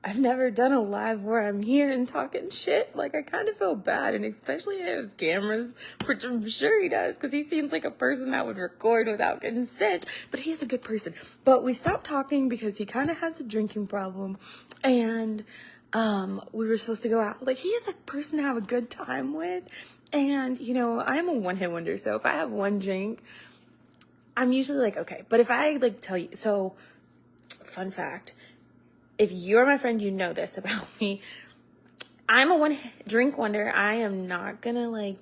I've never done a live where I'm here and talking shit. Like, I kind of feel bad, and especially he has cameras, which I'm sure he does, because he seems like a person that would record without consent, but he's a good person. But we stopped talking because he kind of has a drinking problem, and we were supposed to go out. Like, he is a person to have a good time with, and, you know, I'm a one-hit wonder, so if I have one drink, I'm usually like, okay. But if I, like, tell you, so, fun fact, if you're my friend, you know this about me. I'm a one drink wonder. I am not gonna like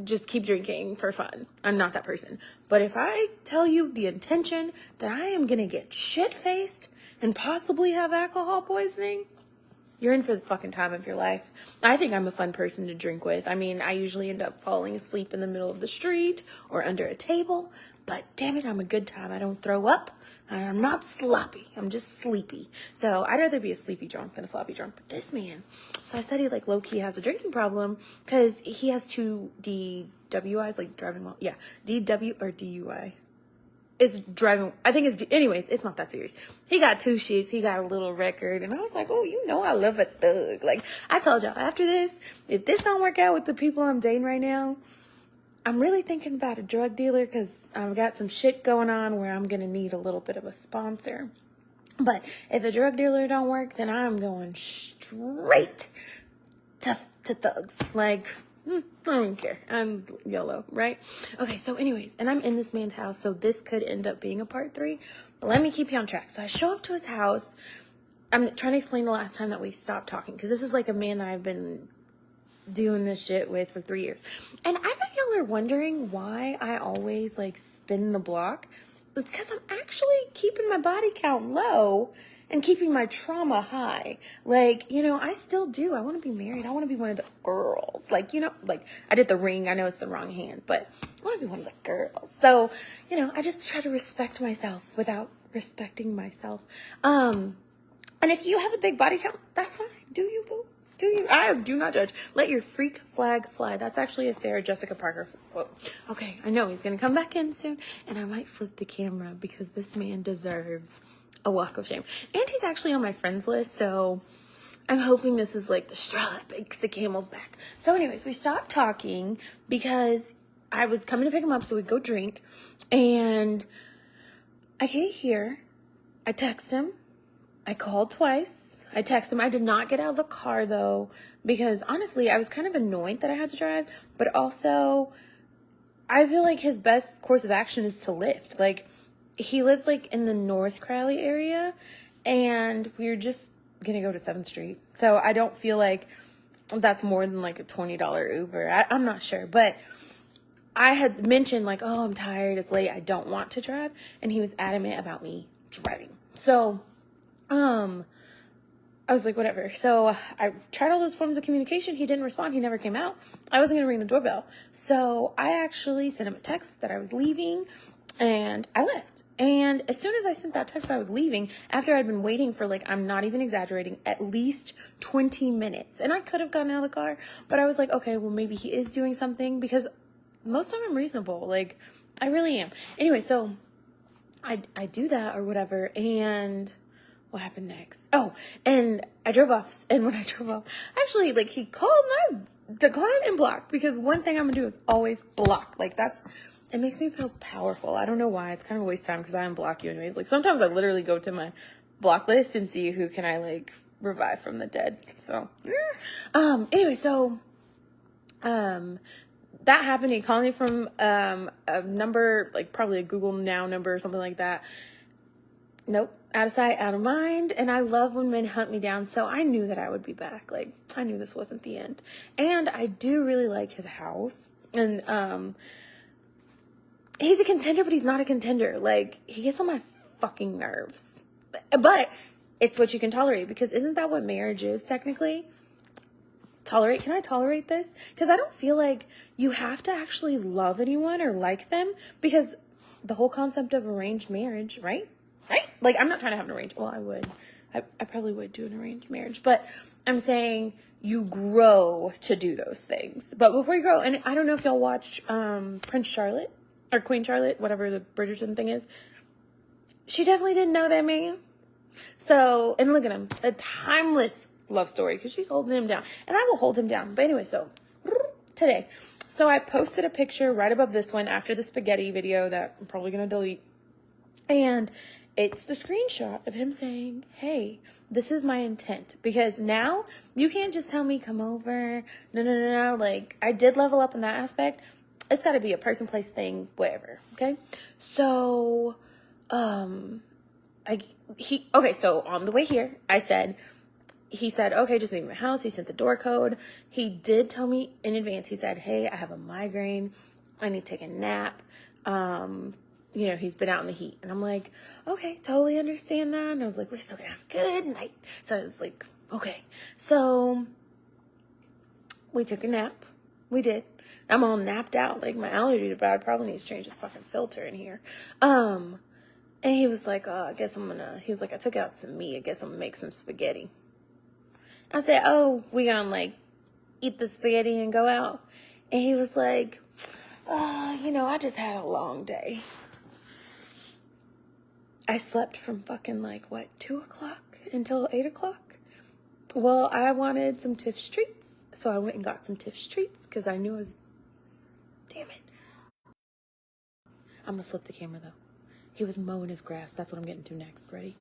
just keep drinking for fun. I'm not that person. But if I tell you the intention that I am gonna get shit-faced and possibly have alcohol poisoning, you're in for the fucking time of your life. I think I'm a fun person to drink with. I mean, I usually end up falling asleep in the middle of the street or under a table. But damn it, I'm a good time. I don't throw up. And I'm not sloppy. I'm just sleepy. So I'd rather be a sleepy drunk than a sloppy drunk. But this man, so I said he like low-key has a drinking problem because he has 2 DWIs, like driving while, yeah, DW or DUI. It's driving, I think it's, anyways, it's not that serious. He got 2 shits, he got a little record, and I was like, oh, you know I love a thug. Like, I told y'all, after this, if this don't work out with the people I'm dating right now, I'm really thinking about a drug dealer because I've got some shit going on where I'm going to need a little bit of a sponsor. But if the drug dealer don't work, then I'm going straight to thugs. Like, I don't care. I'm YOLO, right? Okay, so anyways, and I'm in this man's house, so this could end up being a part 3. But let me keep you on track. So I show up to his house. I'm trying to explain the last time that we stopped talking because this is like a man that I've been doing this shit with for 3 years. And I bet y'all are wondering why I always like spin the block. It's because I'm actually keeping my body count low and keeping my trauma high. Like, you know, I still do. I want to be married. I want to be one of the girls. Like, you know, like I did the ring. I know it's the wrong hand, but I want to be one of the girls. So, you know, I just try to respect myself without respecting myself. And if you have a big body count, that's fine. Do you, boo? Do you? I do not judge. Let your freak flag fly. That's actually a Sarah Jessica Parker quote. Okay, I know he's going to come back in soon, and I might flip the camera because this man deserves a walk of shame. And he's actually on my friends list, so I'm hoping this is like the straw that breaks the camel's back. So anyways, we stopped talking because I was coming to pick him up so we'd go drink, and I get here. I text him. I called twice. I texted him. I did not get out of the car, though, because, honestly, I was kind of annoyed that I had to drive. But also, I feel like his best course of action is to Lyft. Like, he lives, like, in the North Crowley area, and we're just going to go to 7th Street. So I don't feel like that's more than, like, a $20 Uber. I'm not sure. But I had mentioned, like, oh, I'm tired. It's late. I don't want to drive. And he was adamant about me driving. So, I was like, whatever. So I tried all those forms of communication. He didn't respond. He never came out. I wasn't going to ring the doorbell. So I actually sent him a text that I was leaving, and I left. And as soon as I sent that text that I was leaving, after I'd been waiting for, like, I'm not even exaggerating, at least 20 minutes. And I could have gotten out of the car, but I was like, okay, well, maybe he is doing something, because most of the time I'm reasonable. Like, I really am. Anyway, so I do that or whatever, and what happened next? Oh, and I drove off. And when I drove off, actually, like, he called and I declined and blocked, because one thing I'm gonna do is always block. Like, it makes me feel powerful. I don't know why. It's kind of a waste of time because I unblock you anyways. Like, sometimes I literally go to my block list and see who can I, like, revive from the dead. So, anyway, so, that happened. He called me from, a number, like, probably a Google Now number or something like that. Nope. Out of sight, out of mind. And I love when men hunt me down. So I knew that I would be back. Like, I knew this wasn't the end. And I do really like his house. And, he's a contender, but he's not a contender. Like, he gets on my fucking nerves. But it's what you can tolerate, because isn't that what marriage is technically? Tolerate. Can I tolerate this? Because I don't feel like you have to actually love anyone or like them, because the whole concept of arranged marriage, right? Right? Like, I'm not trying to have an arranged, well, I would. I probably would do an arranged marriage, but I'm saying you grow to do those things. But before you grow, and I don't know if y'all watch Prince Charlotte or Queen Charlotte, whatever the Bridgerton thing is. She definitely didn't know that man. So, and look at him, a timeless love story because she's holding him down, and I will hold him down. But anyway, so today, so I posted a picture right above this one after the spaghetti video that I'm probably going to delete. And it's the screenshot of him saying, hey, this is my intent. Because now you can't just tell me come over. No. Like, I did level up in that aspect. It's got to be a person, place, thing, whatever. Okay. So, so on the way here, he said, okay, just meet me at my house. He sent the door code. He did tell me in advance. He said, hey, I have a migraine. I need to take a nap. You know, he's been out in the heat. And I'm like, okay, totally understand that. And I was like, we're still gonna have a good night. So I was like, okay. So we took a nap. We did. I'm all napped out. Like, my allergies are bad. I probably need to change this fucking filter in here. And he was like, he was like, I took out some meat. I guess I'm gonna make some spaghetti. I said, oh, we gonna like eat the spaghetti and go out? And he was like, you know, I just had a long day. I slept from fucking like, 2 o'clock until 8 o'clock? Well, I wanted some Tiff's treats, so I went and got some Tiff's treats because I knew it was, damn it. I'm gonna flip the camera though. He was mowing his grass. That's what I'm getting to next. Ready?